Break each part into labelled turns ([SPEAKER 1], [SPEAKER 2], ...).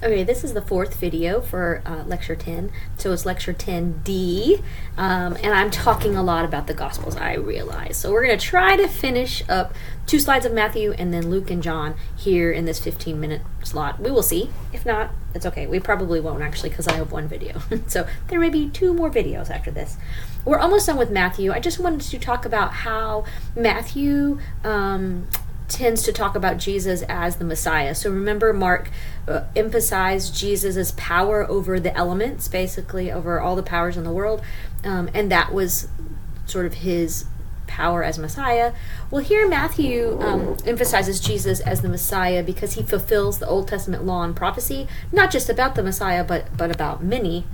[SPEAKER 1] Okay, this is the fourth video for Lecture 10, so it's Lecture 10D, and I'm talking a lot about the Gospels, I realize. So we're going to try to finish up 2 slides of Matthew and then Luke and John here in this 15-minute slot. We will see. If not, it's okay. We probably won't, actually, because I have 1 video. So there may be 2 more videos after this. We're almost done with Matthew. I just wanted to talk about how Matthew tends to talk about Jesus as the Messiah. So remember, Mark emphasized Jesus' power over the elements, basically over all the powers in the world, and that was sort of his power as Messiah. Well, here Matthew emphasizes Jesus as the Messiah because he fulfills the Old Testament law and prophecy, not just about the Messiah, but about many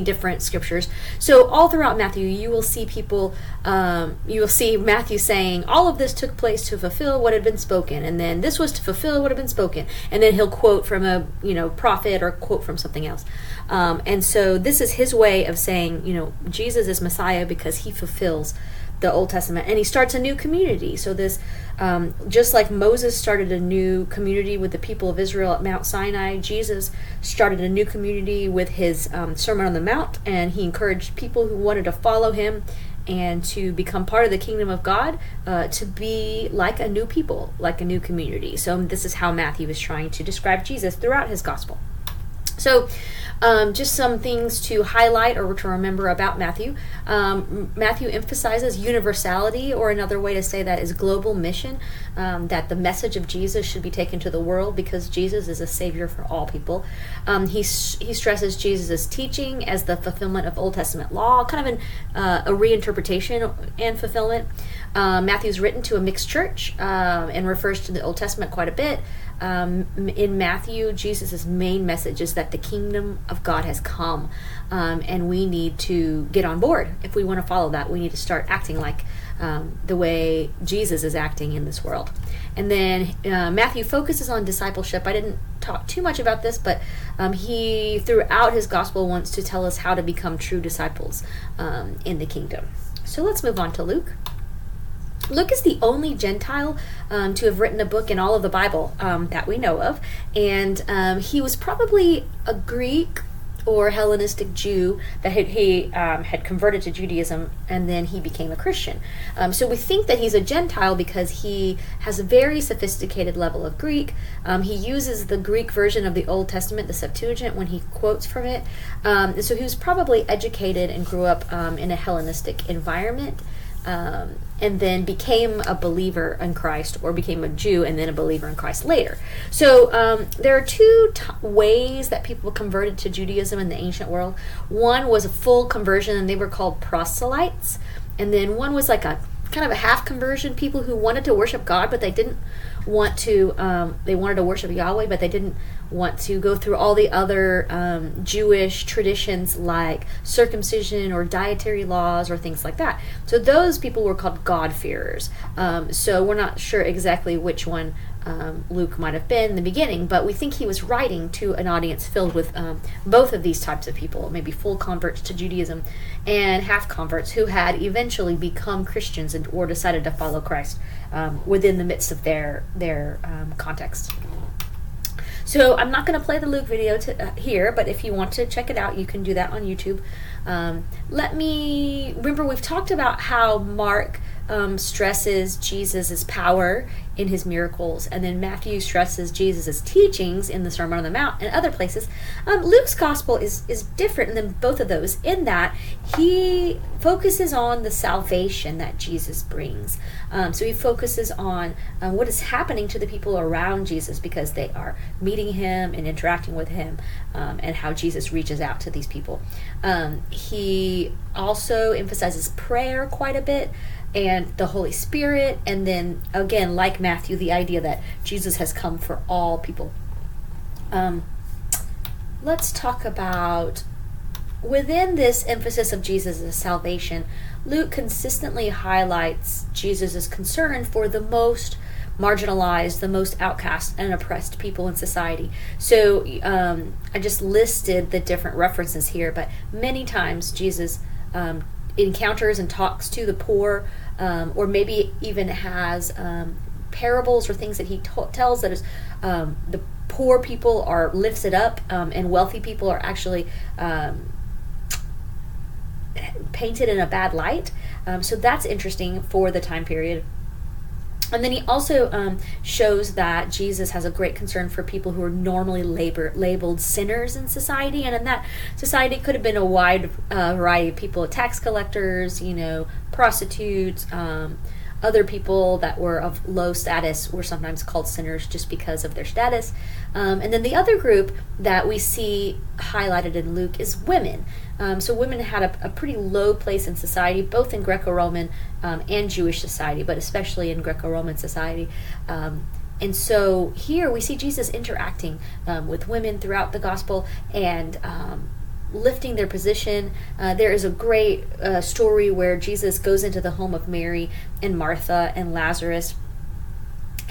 [SPEAKER 1] different scriptures. So all throughout Matthew, you will see you will see Matthew saying, all of this took place to fulfill what had been spoken, and then this was to fulfill what had been spoken, and then he'll quote from a prophet or quote from something else. And so this is his way of saying, Jesus is Messiah because he fulfills the Old Testament, and he starts a new community. So this, just like Moses started a new community with the people of Israel at Mount Sinai, Jesus started a new community with his Sermon on the Mount, and he encouraged people who wanted to follow him and to become part of the kingdom of God to be like a new people, like a new community. So this is how Matthew is trying to describe Jesus throughout his gospel. So just some things to highlight or to remember about Matthew. Matthew emphasizes universality, or another way to say that is global mission, that the message of Jesus should be taken to the world because Jesus is a savior for all people. He stresses Jesus' teaching as the fulfillment of Old Testament law, kind of a reinterpretation and fulfillment. Matthew's written to a mixed church and refers to the Old Testament quite a bit. In Matthew, Jesus' main message is that the kingdom of God has come, and we need to get on board. If we want to follow that, we need to start acting like the way Jesus is acting in this world. And then Matthew focuses on discipleship. I didn't talk too much about this, but he, throughout his gospel, wants to tell us how to become true disciples in the kingdom. So let's move on to Luke. Luke is the only Gentile to have written a book in all of the Bible that we know of, and he was probably a Greek or Hellenistic Jew that he had converted to Judaism, and then he became a Christian. So we think that he's a Gentile because he has a very sophisticated level of Greek. He uses the Greek version of the Old Testament, the Septuagint, when he quotes from it. And so he was probably educated and grew up in a Hellenistic environment. And then became a believer in Christ, or became a Jew and then a believer in Christ later. So there are 2 ways that people converted to Judaism in the ancient world. One was a full conversion, and they were called proselytes. And then one was like a kind of a half conversion, people who wanted to worship God, but they didn't want to, they wanted to worship Yahweh, but they didn't want to go through all the other Jewish traditions like circumcision or dietary laws or things like that. So those people were called God-fearers. So we're not sure exactly which one Luke might have been in the beginning, but we think he was writing to an audience filled with both of these types of people, maybe full converts to Judaism and half converts who had eventually become Christians or decided to follow Christ within the midst of their context. So I'm not going to play the Luke video here, but if you want to check it out, you can do that on YouTube. Remember, we've talked about how Mark stresses Jesus' power in his miracles, and then Matthew stresses Jesus' teachings in the Sermon on the Mount and other places. Luke's gospel is different than both of those in that he focuses on the salvation that Jesus brings. So he focuses on what is happening to the people around Jesus because they are meeting him and interacting with him, and how Jesus reaches out to these people. He also emphasizes prayer quite a bit, and the Holy Spirit, and then again, like Matthew, the idea that Jesus has come for all people. Let's talk about, within this emphasis of Jesus' salvation, Luke consistently highlights Jesus' concern for the most marginalized, the most outcast and oppressed people in society. So I just listed the different references here, but many times Jesus encounters and talks to the poor, or maybe even has parables or things that he tells that is the poor people are lifted up, and wealthy people are actually painted in a bad light. So that's interesting for the time period. And then he also shows that Jesus has a great concern for people who are normally labeled sinners in society. And in that society, it could have been a wide variety of people, tax collectors, prostitutes, other people that were of low status were sometimes called sinners just because of their status. And then the other group that we see highlighted in Luke is women. So women had a pretty low place in society, both in Greco-Roman and Jewish society, but especially in Greco-Roman society. And so here we see Jesus interacting with women throughout the gospel and lifting their position. There is a great story where Jesus goes into the home of Mary and Martha and Lazarus,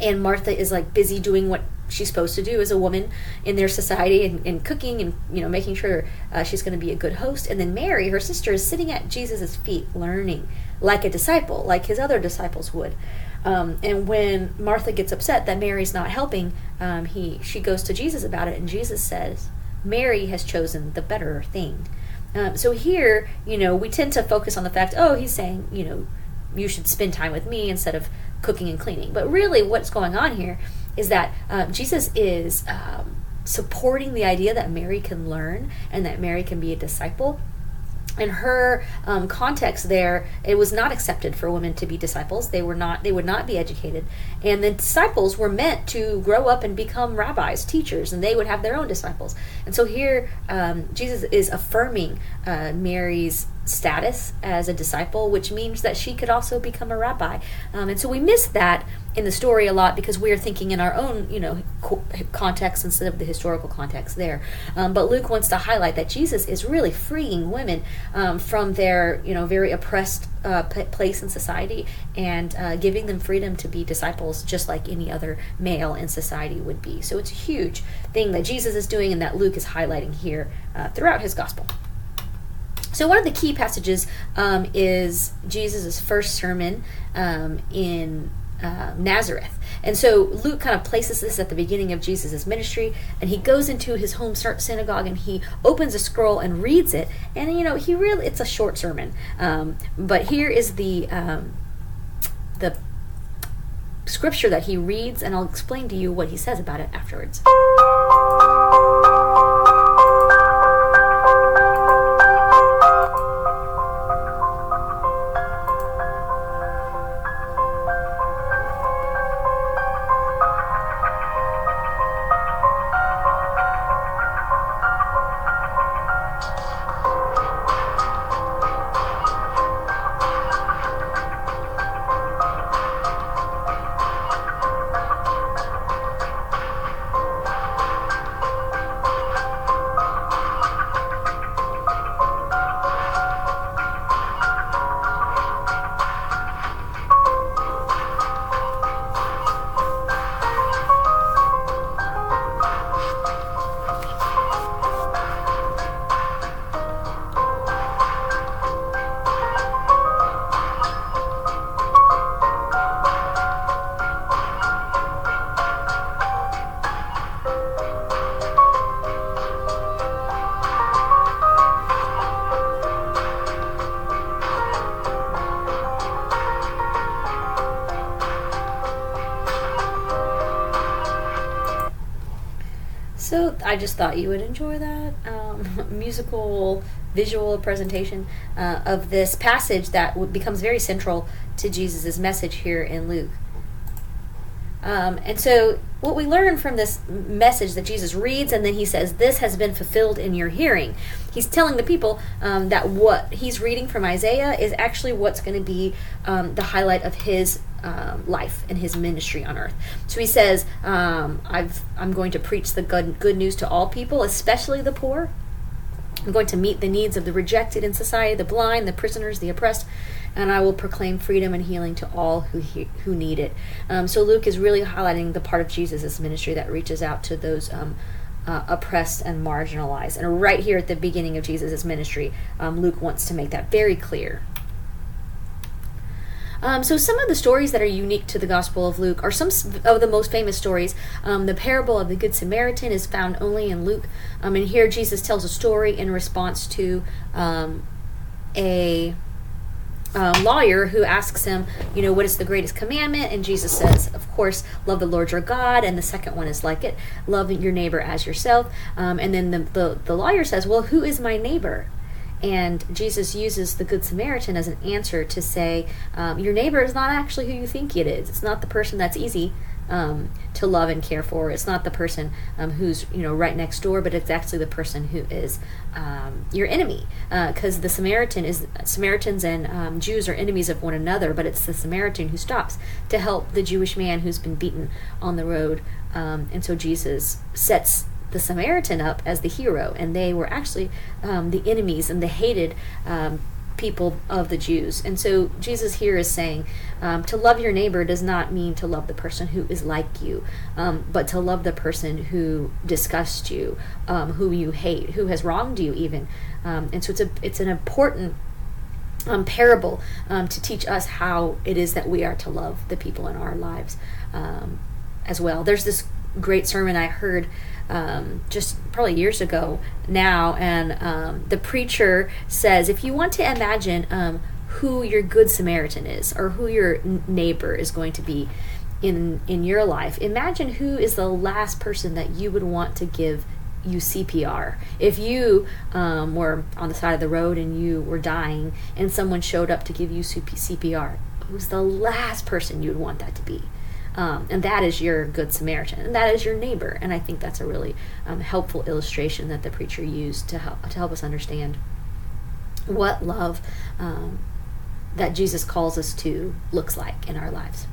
[SPEAKER 1] and Martha is like busy doing what she's supposed to do as a woman in their society, and cooking and making sure she's going to be a good host. And then Mary, her sister, is sitting at Jesus's feet learning like a disciple, like his other disciples would. And when Martha gets upset that Mary's not helping, she goes to Jesus about it, and Jesus says, Mary has chosen the better thing. So here, we tend to focus on the fact, he's saying, you should spend time with me instead of cooking and cleaning. But really what's going on here is that Jesus is supporting the idea that Mary can learn and that Mary can be a disciple. In her context there, it was not accepted for women to be disciples. They would not be educated. And the disciples were meant to grow up and become rabbis, teachers, and they would have their own disciples. And so here, Jesus is affirming Mary's status as a disciple, which means that she could also become a rabbi. And so we miss that in the story a lot because we are thinking in our own, context instead of the historical context there. But Luke wants to highlight that Jesus is really freeing women from their, very oppressed place in society and giving them freedom to be disciples just like any other male in society would be. So it's a huge thing that Jesus is doing and that Luke is highlighting here throughout his gospel. So one of the key passages is Jesus' first sermon in Nazareth. And so Luke kind of places this at the beginning of Jesus' ministry, and he goes into his home synagogue and he opens a scroll and reads it. And it's a short sermon. But here is the scripture that he reads, and I'll explain to you what he says about it afterwards. So I just thought you would enjoy that musical, visual presentation of this passage that becomes very central to Jesus' message here in Luke. And so what we learn from this message that Jesus reads, and then he says, this has been fulfilled in your hearing. He's telling the people that what he's reading from Isaiah is actually what's going to be the highlight of his life and his ministry on earth. So he says, I'm going to preach the good news to all people, especially the poor. I'm going to meet the needs of the rejected in society, the blind, the prisoners, the oppressed, and I will proclaim freedom and healing to all who need it. So Luke is really highlighting the part of Jesus' ministry that reaches out to those oppressed and marginalized. And right here at the beginning of Jesus' ministry, Luke wants to make that very clear. So some of the stories that are unique to the Gospel of Luke are some of the most famous stories. The parable of the Good Samaritan is found only in Luke. And here Jesus tells a story in response to a lawyer who asks him, what is the greatest commandment? And Jesus says, of course, love the Lord your God. And the second one is like it, love your neighbor as yourself. And then the lawyer says, well, who is my neighbor? And Jesus uses the Good Samaritan as an answer to say, your neighbor is not actually who you think it is. It's not the person that's easy to love and care for. It's not the person who's right next door, but it's actually the person who is your enemy. Because the Samaritans and Jews are enemies of one another, but it's the Samaritan who stops to help the Jewish man who's been beaten on the road. And so Jesus sets the Samaritan up as the hero, and they were actually the enemies and the hated people of the Jews. And so Jesus here is saying to love your neighbor does not mean to love the person who is like you, but to love the person who disgusts you, who you hate, who has wronged you even. And so it's an important parable to teach us how it is that we are to love the people in our lives as well. There's this great sermon I heard just probably years ago now, and the preacher says, if you want to imagine who your Good Samaritan is, or who your neighbor is going to be in your life, imagine who is the last person that you would want to give you CPR. If you were on the side of the road and you were dying and someone showed up to give you CPR, who's the last person you'd want that to be? And that is your Good Samaritan, and that is your neighbor. And I think that's a really helpful illustration that the preacher used to help us understand what love that Jesus calls us to looks like in our lives.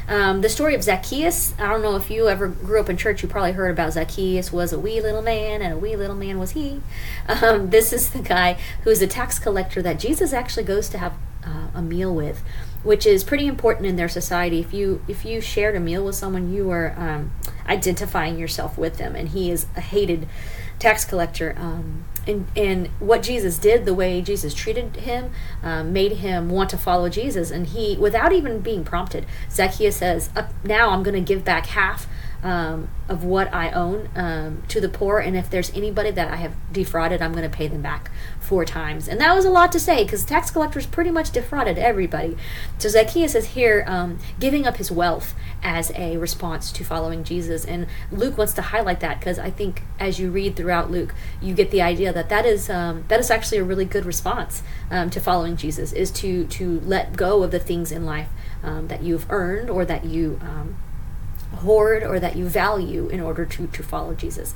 [SPEAKER 1] The story of Zacchaeus, I don't know if you ever grew up in church, you probably heard about Zacchaeus was a wee little man, and a wee little man was he. This is the guy who is a tax collector that Jesus actually goes to have a meal with, which is pretty important in their society. If you shared a meal with someone, you were identifying yourself with them, and he is a hated tax collector. And what Jesus did, the way Jesus treated him, made him want to follow Jesus. And he, without even being prompted, Zacchaeus says, now I'm going to give back half of what I own to the poor, and if there's anybody that I have defrauded, I'm going to pay them back 4 times. And that was a lot to say, because tax collectors pretty much defrauded everybody. So Zacchaeus is here giving up his wealth as a response to following Jesus. And Luke wants to highlight that, because I think as you read throughout Luke, you get the idea that is actually a really good response to following Jesus, is to let go of the things in life that you've earned, or that you hoard, or that you value in order to follow Jesus.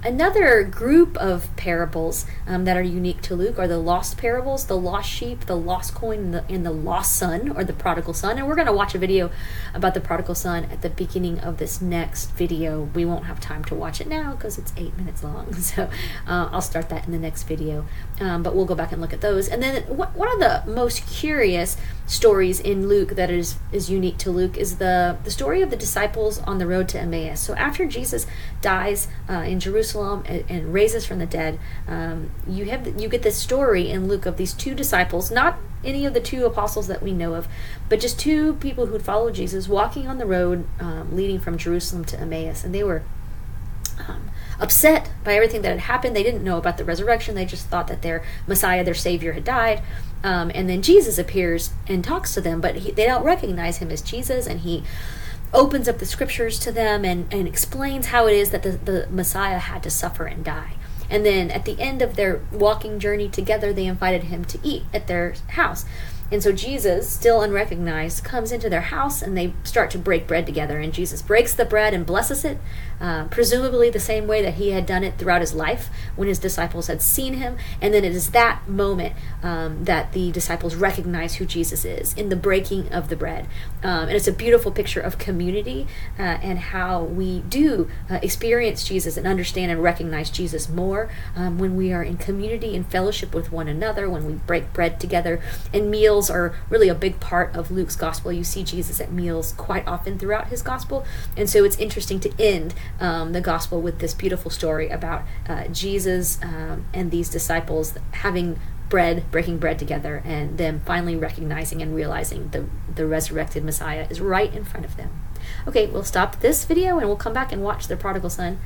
[SPEAKER 1] Another group of parables that are unique to Luke are the lost parables, the lost sheep, the lost coin, and the lost son, or the prodigal son. And we're going to watch a video about the prodigal son at the beginning of this next video. We won't have time to watch it now because it's 8 minutes long, so I'll start that in the next video. But we'll go back and look at those. And then one of the most curious stories in Luke that is unique to Luke is the story of the disciples on the road to Emmaus. So after Jesus dies in Jerusalem and raises from the dead, you get this story in Luke of these 2 disciples, not any of the 2 apostles that we know of, but just 2 people who'd followed Jesus, walking on the road leading from Jerusalem to Emmaus. And they were upset by everything that had happened. They didn't know about the resurrection. They just thought that their Messiah, their Savior, had died. And then Jesus appears and talks to them, but they don't recognize him as Jesus, and he opens up the scriptures to them and explains how it is that the Messiah had to suffer and die. And then at the end of their walking journey together, they invited him to eat at their house. And so Jesus, still unrecognized, comes into their house, and they start to break bread together. And Jesus breaks the bread and blesses it, presumably the same way that he had done it throughout his life when his disciples had seen him. And then it is that moment that the disciples recognize who Jesus is, in the breaking of the bread. And it's a beautiful picture of community and how we do experience Jesus and understand and recognize Jesus more when we are in community and fellowship with one another, when we break bread together. And meals are really a big part of Luke's gospel. You see Jesus at meals quite often throughout his gospel. And so it's interesting to end the gospel with this beautiful story about Jesus and these disciples having breaking bread together, and them finally recognizing and realizing the resurrected Messiah is right in front of them. Okay, we'll stop this video and we'll come back and watch the prodigal son.